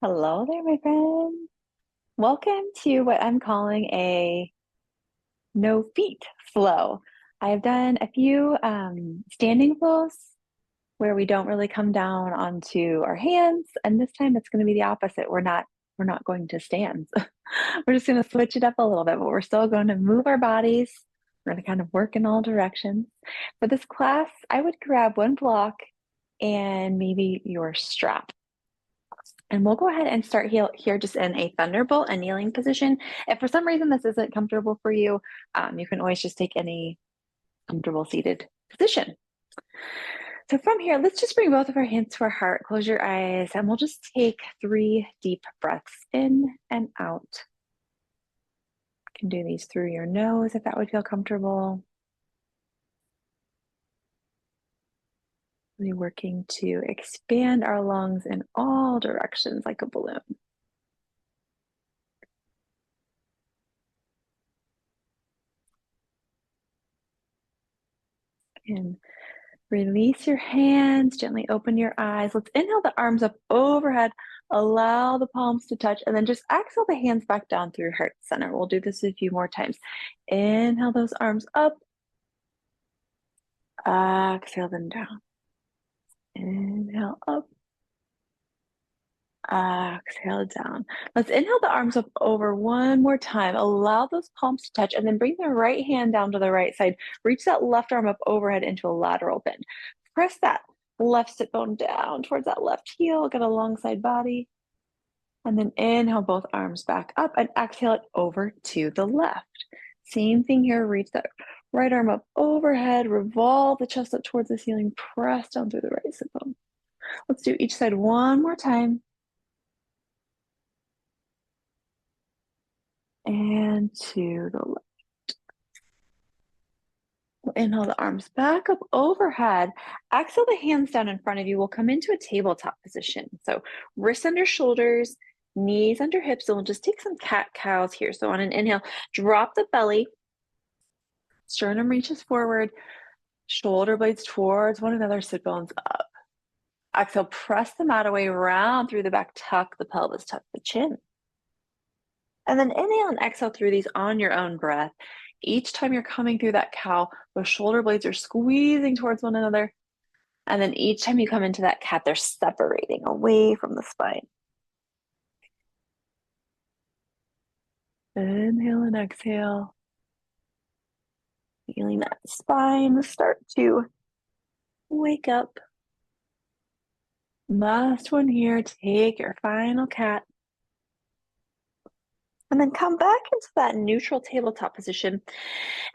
Hello there, my friend. Welcome to what I'm calling a no feet flow. I've done a few standing flows where we don't really come down onto our hands, and this time it's going to be the opposite. We're not going to stand. We're just going to switch it up a little bit, but we're still going to move our bodies. We're going to kind of work in all directions. For this class, I would grab one block and maybe your strap. And we'll go ahead and start here just in a thunderbolt, a kneeling position. If for some reason this isn't comfortable for you, you can always just take any comfortable seated position. So from here, let's just bring both of our hands to our heart, close your eyes, and we'll just take 3 deep breaths in and out. You can do these through your nose if that would feel comfortable. Really working to expand our lungs in all directions like a balloon. And release your hands, gently open your eyes. Let's inhale the arms up overhead, allow the palms to touch, and then just exhale the hands back down through heart center. We'll do this a few more times. Inhale those arms up, exhale them down. Inhale up, exhale down. Let's inhale the arms up over one more time. Allow those palms to touch, and then bring the right hand down to the right side. Reach that left arm up overhead into a lateral bend. Press that left sit bone down towards that left heel. Get a long side body. And then inhale both arms back up and exhale it over to the left. Same thing here. Reach that right arm up overhead. Revolve the chest up towards the ceiling. Press down through the right sit bone. Let's do each side one more time. And to the left. We'll inhale the arms back up overhead. Exhale the hands down in front of you. We'll come into a tabletop position. So wrists under shoulders, knees under hips, and we'll just take some cat-cows here. So on an inhale, drop the belly, sternum reaches forward, shoulder blades towards one another, sit bones up. Exhale, press the mat away, round through the back, tuck the pelvis, tuck the chin. And then inhale and exhale through these on your own breath. Each time you're coming through that cow, those shoulder blades are squeezing towards one another. And then each time you come into that cat, they're separating away from the spine. Inhale and exhale. Feeling that spine start to wake up. Last one here. Take your final cat. And then come back into that neutral tabletop position.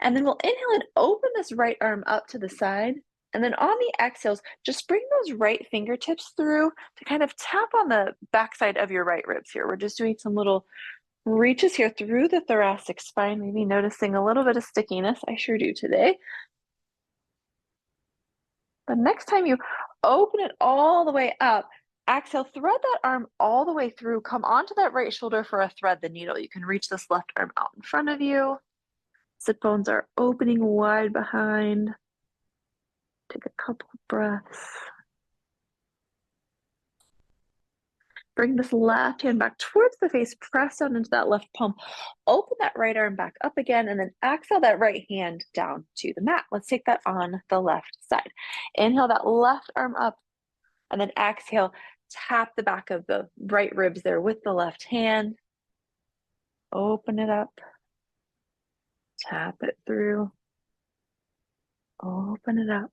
And then we'll inhale and open this right arm up to the side. And then on the exhales, just bring those right fingertips through to kind of tap on the backside of your right ribs here. We're just doing some little reaches here through the thoracic spine, maybe noticing a little bit of stickiness. I sure do today. The next time you open it all the way up, exhale, thread that arm all the way through. Come onto that right shoulder for a thread the needle. You can reach this left arm out in front of you. Sit bones are opening wide behind. Take a couple of breaths. Bring this left hand back towards the face. Press down into that left palm. Open that right arm back up again, and then exhale that right hand down to the mat. Let's take that on the left side. Inhale that left arm up, and then exhale. Tap the back of the right ribs there with the left hand. Open it up. Tap it through. Open it up.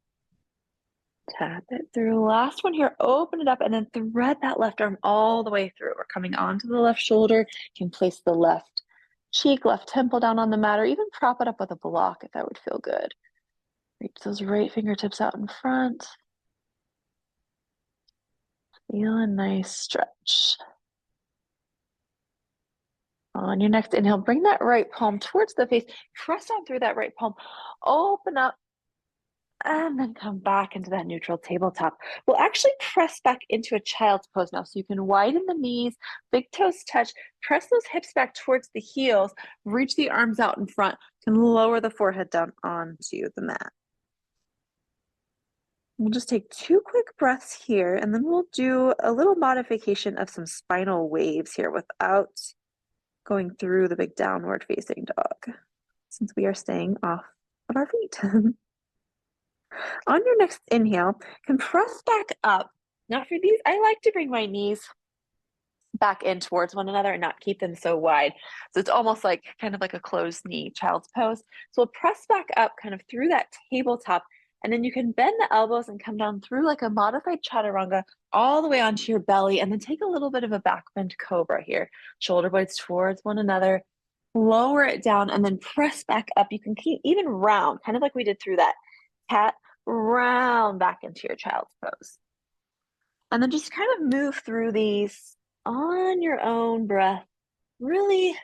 Tap it through. Last one here. Open it up and then thread that left arm all the way through. We're coming onto the left shoulder. You can place the left cheek, left temple down on the mat, or even prop it up with a block if that would feel good. Reach those right fingertips out in front. Feel a nice stretch. On your next inhale, bring that right palm towards the face. Press down through that right palm. Open up. And then come back into that neutral tabletop. We'll actually press back into a child's pose now. So you can widen the knees, big toes touch, press those hips back towards the heels, reach the arms out in front, and lower the forehead down onto the mat. We'll just take 2 quick breaths here, and then we'll do a little modification of some spinal waves here without going through the big downward facing dog, since we are staying off of our feet. On your next inhale, compress back up. Now for these, I like to bring my knees back in towards one another and not keep them so wide. So it's almost like kind of like a closed knee child's pose. So we'll press back up kind of through that tabletop, and then you can bend the elbows and come down through like a modified chaturanga all the way onto your belly, and then take a little bit of a back bend cobra here. Shoulder blades towards one another, lower it down, and then press back up. You can keep even round, kind of like we did through that cat, round back into your child's pose. And then just kind of move through these on your own breath. Really,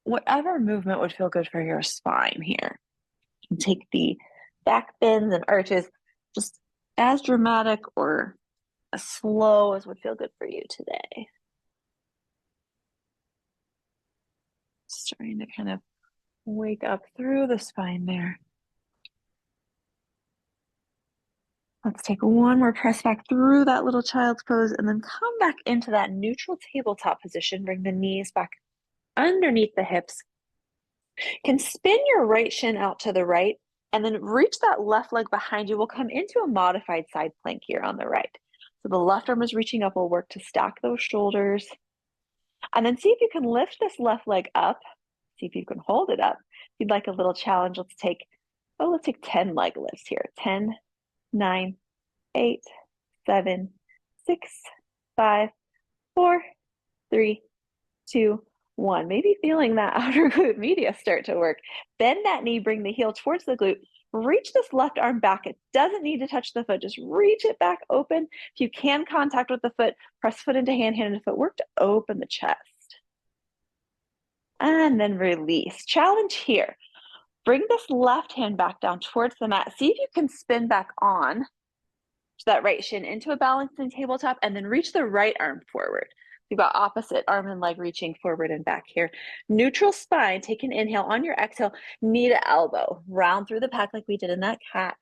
whatever movement would feel good for your spine here. You can take the back bends and arches just as dramatic or as slow as would feel good for you today. Just trying to kind of wake up through the spine there. Let's take one more press back through that little child's pose, and then come back into that neutral tabletop position. Bring the knees back underneath the hips. You can spin your right shin out to the right, and then reach that left leg behind you. We'll come into a modified side plank here on the right. So the left arm is reaching up. We'll work to stack those shoulders. And then see if you can lift this left leg up. See if you can hold it up. If you'd like a little challenge, let's take 10 leg lifts here. 10, 9, 8, 7, 6, 5, 4, 3, 2, 1. Maybe feeling that outer glute media start to work. Bend that knee, bring the heel towards the glute. Reach this left arm back. It doesn't need to touch the foot. Just reach it back open. If you can contact with the foot, press foot into hand, hand into foot. Work to open the chest. And then release. Challenge here. Bring this left hand back down towards the mat. See if you can spin back on to that right shin into a balancing tabletop, and then reach the right arm forward. You've got opposite arm and leg reaching forward and back here. Neutral spine. Take an inhale. On your exhale, knee to elbow. Round through the pack like we did in that cat.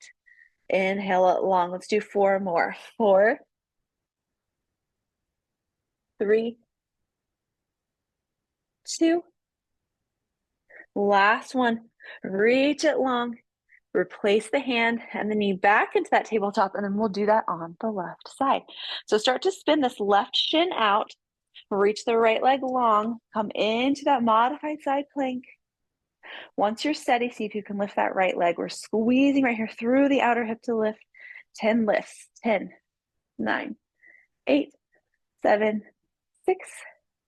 Inhale it long. Let's do 4 more. 4, 3, 2. Last one. Reach it long. Replace the hand and the knee back into that tabletop, and then we'll do that on the left side. So start to spin this left shin out. Reach the right leg long. Come into that modified side plank. Once you're steady, see if you can lift that right leg. We're squeezing right here through the outer hip to lift. 10 lifts. 10, 9, 8, 7, 6,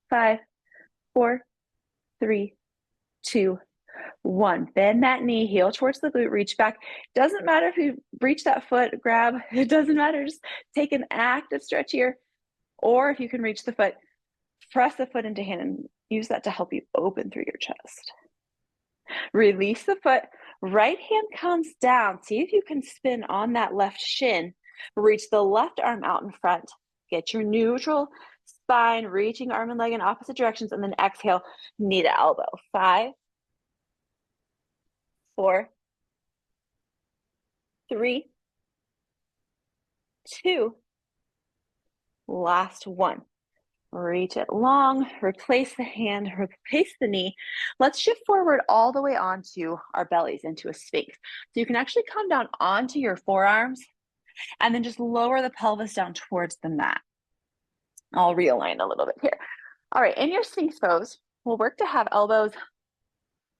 5, 4, 3, 2, 1. Bend that knee, heel towards the glute, reach back. Doesn't matter if you reach that foot, grab. It doesn't matter. Just take an active stretch here. Or if you can reach the foot, press the foot into hand and use that to help you open through your chest. Release the foot. Right hand comes down. See if you can spin on that left shin. Reach the left arm out in front. Get your neutral spine, reaching arm and leg in opposite directions, and then exhale, knee to elbow. 5, 4, 3, 2. Last one. Reach it long, replace the hand, replace the knee. Let's shift forward all the way onto our bellies into a sphinx. So you can actually come down onto your forearms and then just lower the pelvis down towards the mat. I'll realign a little bit here. All right, in your sphinx pose, we'll work to have elbows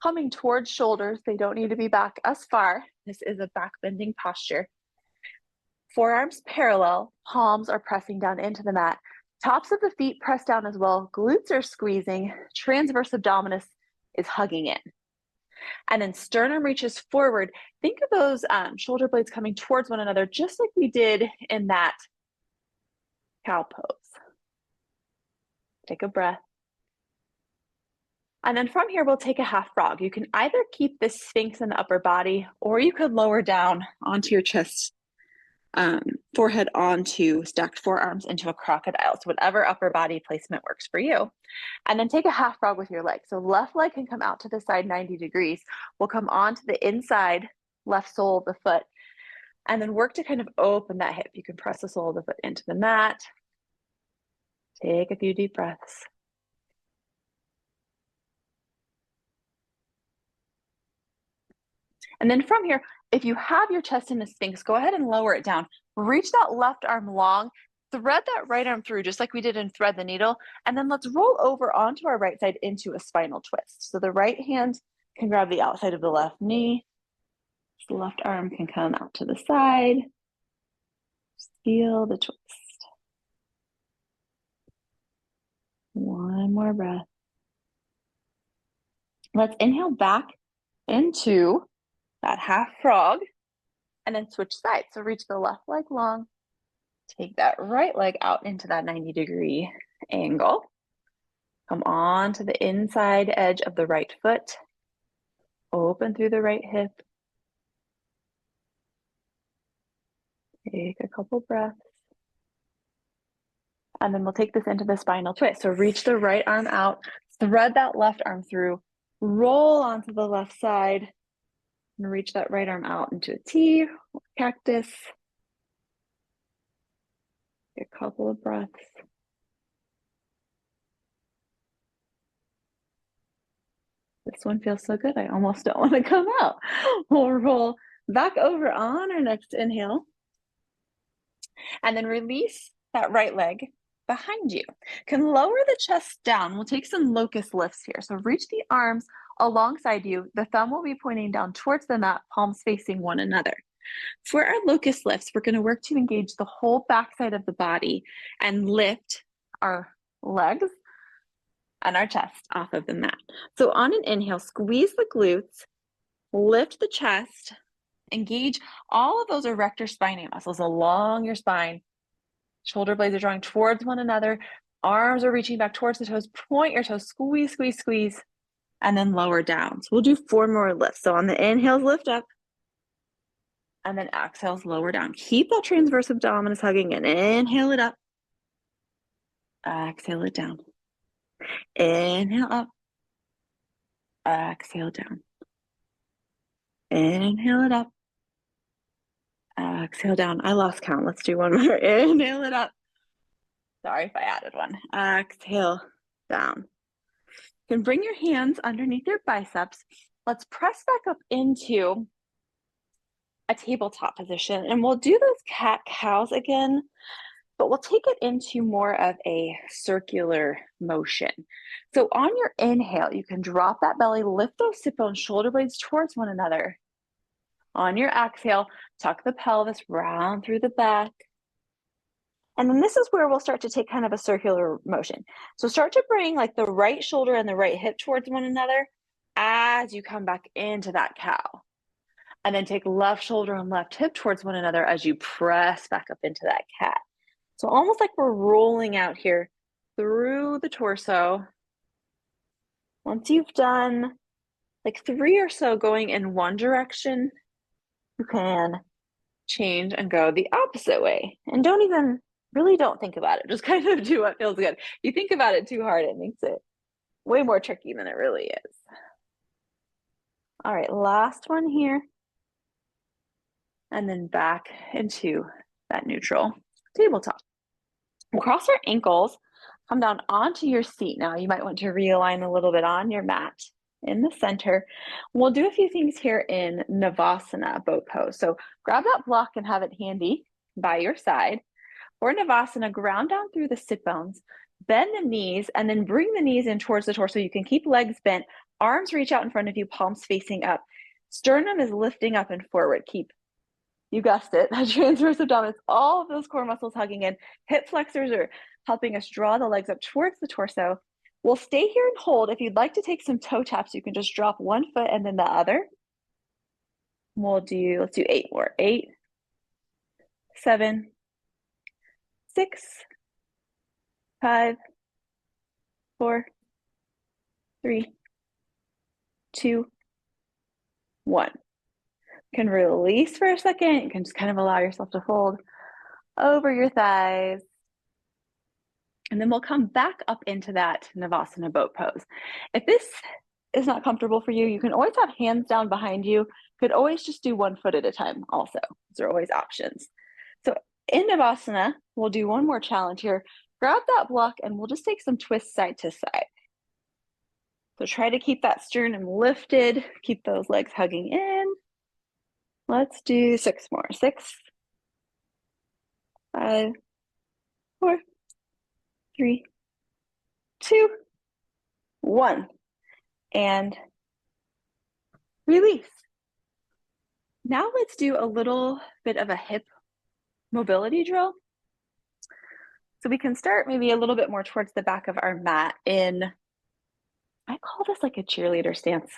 coming towards shoulders. They don't need to be back as far. This is a back bending posture. Forearms parallel, palms are pressing down into the mat. Tops of the feet press down as well. Glutes are squeezing. Transverse abdominis is hugging in. And then sternum reaches forward. Think of those shoulder blades coming towards one another, just like we did in that cow pose. Take a breath. And then from here, we'll take a half frog. You can either keep this sphinx in the upper body, or you could lower down onto your chest, forehead onto stacked forearms into a crocodile. So whatever upper body placement works for you. And then take a half frog with your leg. So left leg can come out to the side 90 degrees. We'll come onto the inside left sole of the foot. And then work to kind of open that hip. You can press the sole of the foot into the mat. Take a few deep breaths. And then from here, if you have your chest in a Sphinx, go ahead and lower it down. Reach that left arm long, thread that right arm through just like we did in Thread the Needle, and then let's roll over onto our right side into a spinal twist. So the right hand can grab the outside of the left knee. The left arm can come out to the side. Just feel the twist. One more breath. Let's inhale back into that half frog and then switch sides. So reach the left leg long, take that right leg out into that 90-degree angle. Come on to the inside edge of the right foot. Open through the right hip. Take a couple breaths. And then we'll take this into the spinal twist. So reach the right arm out, thread that left arm through, roll onto the left side, and reach that right arm out into a T or cactus. Take a couple of breaths. This one feels so good, I almost don't want to come out. We'll roll back over on our next inhale. And then release that right leg behind you. Can lower the chest down. We'll take some locust lifts here. So reach the arms alongside you. The thumb will be pointing down towards the mat, palms facing one another. For our locust lifts, we're going to work to engage the whole backside of the body and lift our legs and our chest off of the mat. So on an inhale, squeeze the glutes, lift the chest, engage all of those erector spinae muscles along your spine. Shoulder blades are drawing towards one another. Arms are reaching back towards the toes. Point your toes, squeeze, squeeze, squeeze, and then lower down. So we'll do 4 more lifts. So on the inhales, lift up, and then exhales, lower down. Keep that transverse abdominis hugging in. Inhale it up. Exhale it down. Inhale up. Exhale down. Inhale it up. Exhale down. I lost count. Let's do one more. Inhale it up. Sorry if I added one. Exhale down. You can bring your hands underneath your biceps. Let's press back up into a tabletop position, and we'll do those cat-cows again, but we'll take it into more of a circular motion. So on your inhale, you can drop that belly, lift those sit bones, shoulder blades towards one another. On your exhale, tuck the pelvis, round through the back. And then this is where we'll start to take kind of a circular motion. So start to bring like the right shoulder and the right hip towards one another as you come back into that cow. And then take left shoulder and left hip towards one another as you press back up into that cat. So almost like we're rolling out here through the torso. Once you've done like 3 or so going in one direction, you can change and go the opposite way. And don't think about it. Just kind of do what feels good. You think about it too hard, it makes it way more tricky than it really is. All right, last one here. And then back into that neutral tabletop. We'll cross our ankles, come down onto your seat. Now you might want to realign a little bit on your mat in the center. We'll do a few things here in Navasana, boat pose. So grab that block and have it handy by your side. For Navasana, ground down through the sit bones, bend the knees, and then bring the knees in towards the torso. You can keep legs bent, arms reach out in front of you, palms facing up. Sternum is lifting up and forward. Keep, you guessed it, that transverse abdominis, all of those core muscles hugging in. Hip flexors are helping us draw the legs up towards the torso. We'll stay here and hold. If you'd like to take some toe taps, you can just drop one foot and then the other. Let's do 8 more. 8, 7, 6, 5, 4, 3, 2, 1. You can release for a second. You can just kind of allow yourself to fold over your thighs. And then we'll come back up into that Navasana boat pose. If this is not comfortable for you, you can always have hands down behind you. Could always just do one foot at a time also. Those are always options. So in Navasana, we'll do one more challenge here. Grab that block and we'll just take some twists side to side. So try to keep that sternum lifted, keep those legs hugging in. Let's do 6 more. 6, 5, 4, 3, 2, 1. And release. Now let's do a little bit of a hip mobility drill. So we can start maybe a little bit more towards the back of our mat in, I call this like a cheerleader stance.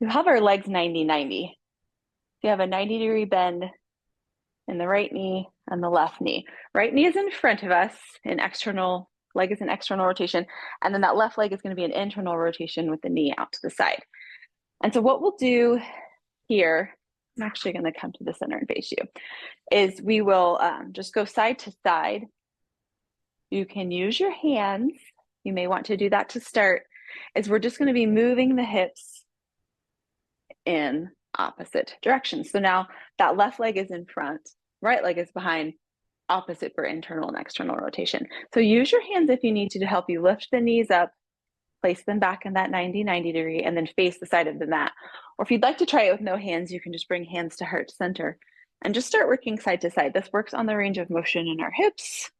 We have our legs 90-90. You have a 90-degree bend in the right knee and the left knee. Right knee is in front of us, an external leg is an external rotation, and then that left leg is going to be an internal rotation with the knee out to the side. And so what we'll do here, I'm actually going to come to the center and face you, is we will just go side to side. You can use your hands. You may want to do that to start, is we're just going to be moving the hips in opposite directions. So now that left leg is in front, right leg is behind, opposite for internal and external rotation. So use your hands if you need to help you lift the knees up, place them back in that 90-90 degree, and then face the side of the mat. Or if you'd like to try it with no hands, you can just bring hands to heart center and just start working side to side. This works on the range of motion in our hips.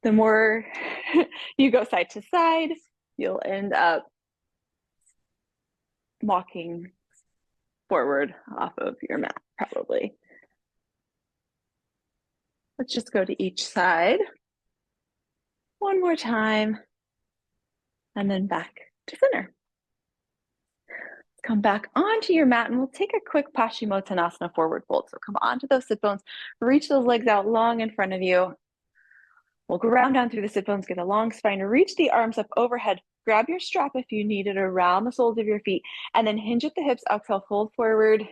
The more you go side to side, you'll end up walking forward off of your mat, probably. Let's just go to each side. One more time. And then back to center. Come back onto your mat and we'll take a quick Paschimottanasana forward fold. So come onto those sit bones, reach those legs out long in front of you. We'll ground down through the sit bones, get a long spine, reach the arms up overhead, grab your strap if you need it around the soles of your feet, and then hinge at the hips, exhale, fold forward,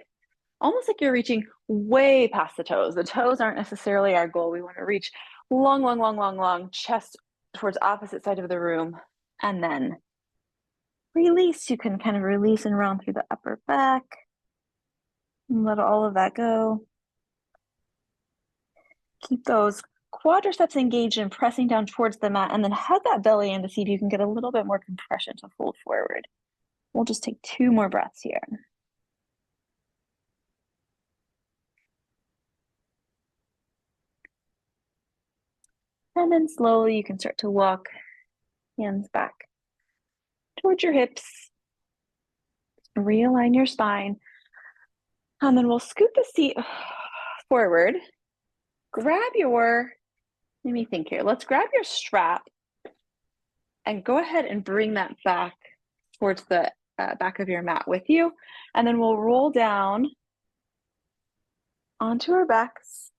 almost like you're reaching way past the toes. The toes aren't necessarily our goal. We want to reach long, long, long, long, long, chest towards opposite side of the room, and then release. You can kind of release and round through the upper back and let all of that go. Keep those quadriceps engaged and pressing down towards the mat, and then hug that belly in to see if you can get a little bit more compression to fold forward. We'll just take 2 more breaths here. And then slowly you can start to walk hands back towards your hips. Realign your spine. And then we'll scoot the seat forward. Grab your, let me think here. Let's grab your strap and go ahead and bring that back towards the back of your mat with you. And then we'll roll down onto our backs.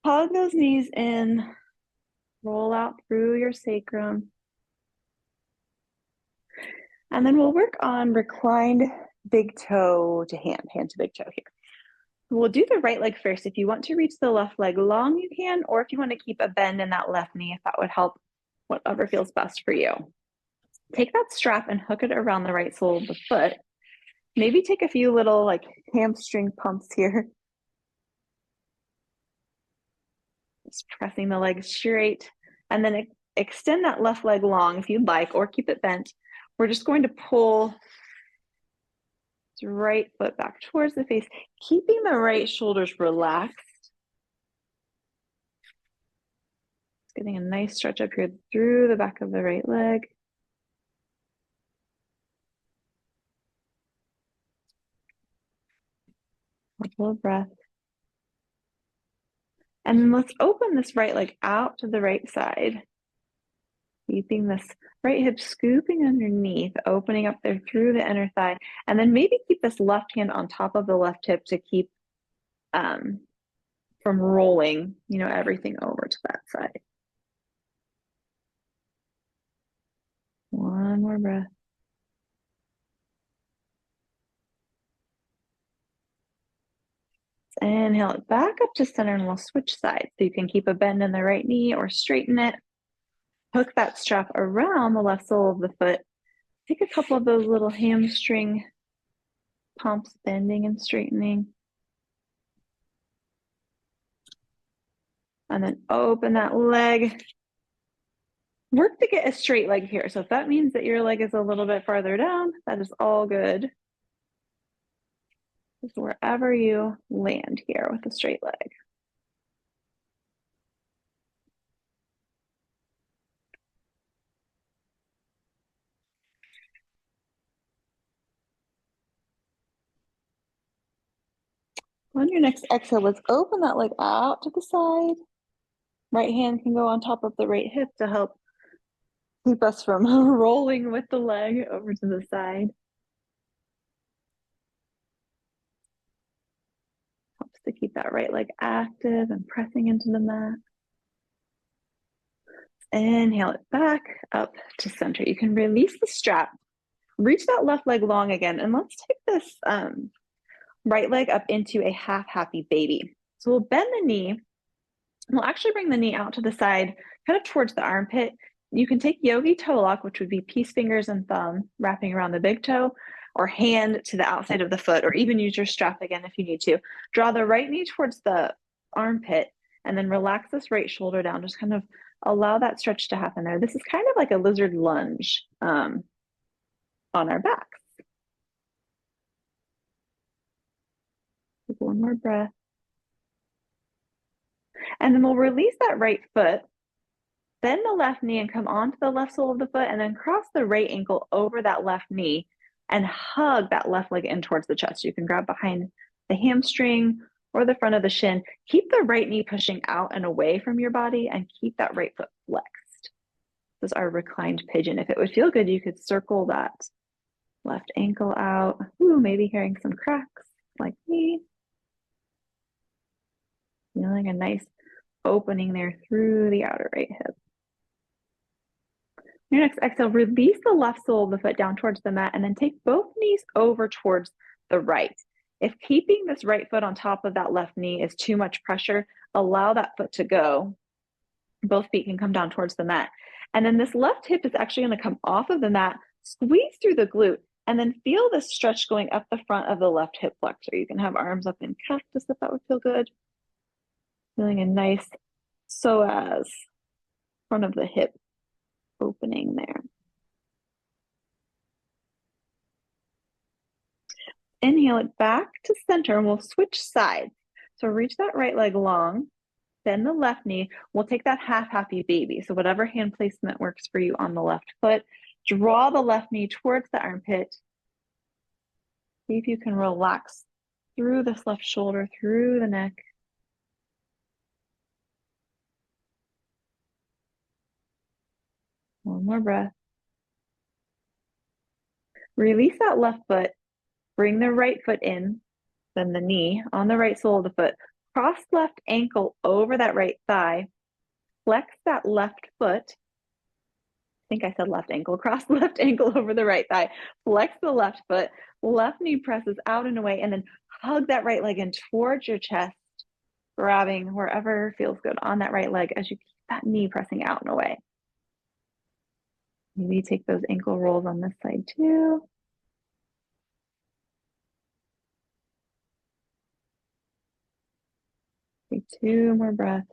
Hug those knees in. Roll out through your sacrum. And then we'll work on reclined big toe to hand to big toe here. We'll do the right leg first. If you want to reach the left leg long, you can, or if you want to keep a bend in that left knee, if that would help, whatever feels best for you. Take that strap and hook it around the right sole of the foot. Maybe take a few little like hamstring pumps here. Just pressing the legs straight, and then extend that left leg long if you'd like, or keep it bent. We're just going to pull the right foot back towards the face, keeping the right shoulders relaxed. Getting a nice stretch up here through the back of the right leg. Couple of breaths. And then let's open this right leg out to the right side. Keeping this right hip scooping underneath, opening up there through the inner thigh. And then maybe keep this left hand on top of the left hip to keep from rolling, everything over to that side. One more breath. Inhale it back up to center and we'll switch sides. So you can keep a bend in the right knee or straighten it. Hook that strap around the left sole of the foot. Take a couple of those little hamstring Palms bending and straightening. And then open that leg. Work to get a straight leg here. So if that means that your leg is a little bit farther down, that is all good. Just wherever you land here with a straight leg. On your next exhale, let's open that leg out to the side. Right hand can go on top of the right hip to help keep us from rolling with the leg over to the side. Helps to keep that right leg active and pressing into the mat. Inhale it back up to center. You can release the strap. Reach that left leg long again, and let's take this right leg up into a half happy baby. So we'll bend the knee. We'll actually bring the knee out to the side, kind of towards the armpit. You can take yogi toe lock, which would be peace fingers and thumb wrapping around the big toe, or hand to the outside of the foot, or even use your strap again if you need to. Draw the right knee towards the armpit, and then relax this right shoulder down. Just kind of allow that stretch to happen there. This is kind of like a lizard lunge on our backs. Take one more breath. And then we'll release that right foot, bend the left knee and come onto the left sole of the foot, and then cross the right ankle over that left knee and hug that left leg in towards the chest. You can grab behind the hamstring or the front of the shin. Keep the right knee pushing out and away from your body and keep that right foot flexed. This is our reclined pigeon. If it would feel good, you could circle that left ankle out. Ooh, maybe hearing some cracks like me. Feeling a nice opening there through the outer right hip. Your next exhale, release the left sole of the foot down towards the mat and then take both knees over towards the right. If keeping this right foot on top of that left knee is too much pressure, allow that foot to go. Both feet can come down towards the mat. And then this left hip is actually going to come off of the mat, squeeze through the glute, and then feel this stretch going up the front of the left hip flexor. You can have arms up in cactus if that would feel good. Feeling a nice psoas, front of the hip opening there. Inhale it back to center and we'll switch sides. So reach that right leg long, bend the left knee. We'll take that half happy baby. So whatever hand placement works for you on the left foot, draw the left knee towards the armpit. See if you can relax through this left shoulder, through the neck. One more breath. Release that left foot. Bring the right foot in, then the knee on the right sole of the foot. Cross left ankle over that right thigh. Flex that left foot. I think I said left ankle. Cross the left ankle over the right thigh. Flex the left foot. Left knee presses out and away, and then hug that right leg in towards your chest, grabbing wherever feels good on that right leg as you keep that knee pressing out and away. Maybe take those ankle rolls on this side too. Take 2 more breaths.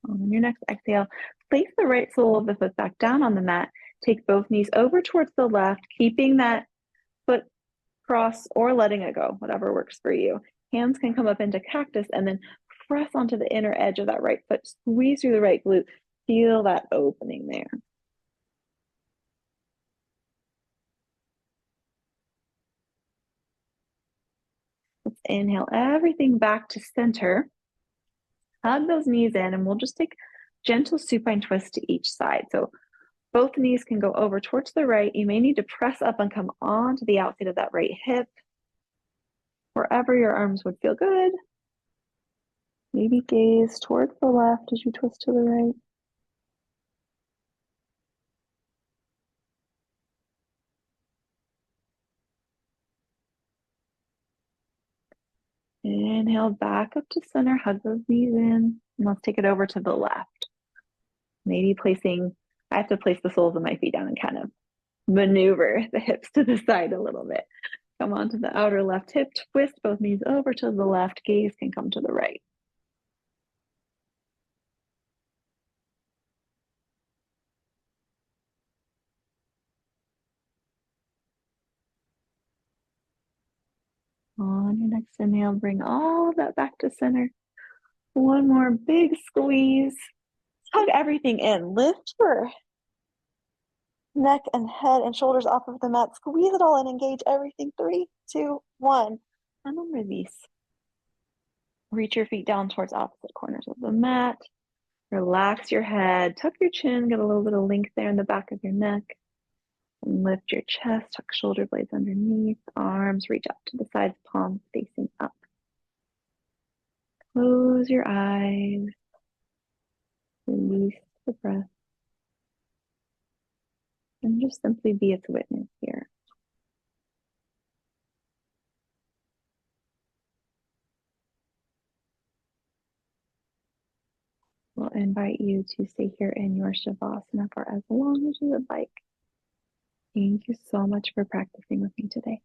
On your next exhale, place the right sole of the foot back down on the mat. Take both knees over towards the left, keeping that foot cross or letting it go, whatever works for you. Hands can come up into cactus and then press onto the inner edge of that right foot. Squeeze through the right glute. Feel that opening there. Let's inhale everything back to center. Hug those knees in, and we'll just take gentle supine twist to each side. So both knees can go over towards the right. You may need to press up and come onto the outside of that right hip. Wherever your arms would feel good. Maybe gaze towards the left as you twist to the right. Inhale back up to center, hug those knees in, and let's take it over to the left. Maybe placing I have to place the soles of my feet down and kind of maneuver the hips to the side a little bit. Come onto the outer left hip, twist both knees over to the left, gaze can come to the right. On your next inhale, bring all of that back to center. One more big squeeze. Hug everything in. Lift your neck and head and shoulders off of the mat. Squeeze it all in. Engage everything. 3, 2, 1. And then release. Reach your feet down towards opposite corners of the mat. Relax your head. Tuck your chin. Get a little bit of length there in the back of your neck. And lift your chest. Tuck shoulder blades underneath. Arms reach out to the sides. Palms facing up. Close your eyes. Release the breath. And just simply be its witness here. We'll invite you to stay here in your Shavasana for as long as you would like. Thank you so much for practicing with me today.